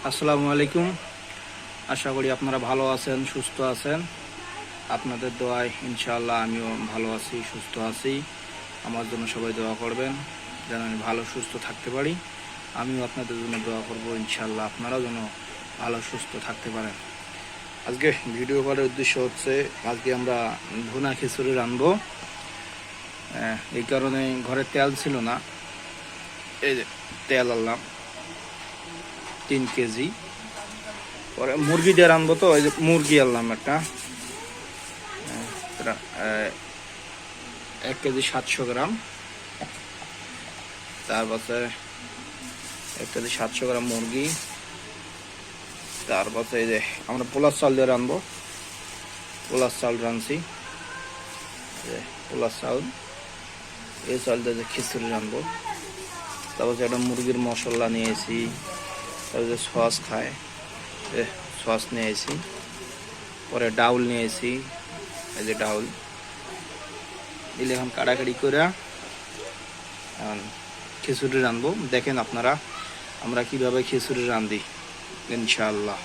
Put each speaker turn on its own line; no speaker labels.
আসসালামু আলাইকুম। আশা করি আপনারা ভালো আছেন, সুস্থ আছেন। আপনাদের দোয়ায় ইনশাআল্লাহ আমিও ভালো আছি, সুস্থ আছি। আমার জন্য সবাই দোয়া করবেন যেন আমি ভালো সুস্থ থাকতে পারি। আমিও আপনাদের জন্য দোয়া করব ইনশাআল্লাহ আপনারাও যেন ভালো সুস্থ থাকতে পারেন। আজকে ভিডিও করার উদ্দেশ্য হচ্ছে আজকে আমরা ভুনা খিচুড়ি রাঁধবো। এই কারণে ঘরে তেল ছিল না, এই যে তেল আনলাম 3 কেজি। পরে মুরগি দিয়ে রাঁধবো, তো এই যে মুরগি আনলাম একটা 1 কেজি 700 গ্রাম। তারপরে 1 কেজি 700 গ্রাম মুরগি। তারপরে এই যে আমরা পোলার চাল দিয়ে রাঁধবো, পোলার চাল রাঁধছি, পোলার চাল, এই চাল দিয়ে যে খিচুড়ি রাঁধবো। তারপরে একটা মুরগির মশলা নিয়েছি, তারপরে যে সস খায় সস নিয়েছি। পরে ডাউল নিয়েছি, এই যে ডাউল দিলে এখন কাটাকাটি করে এখন খিচুড়ি রাঁধবো। দেখেন আপনারা আমরা কিভাবে খিচুড়ি রাঁধি ইনশাআল্লাহ।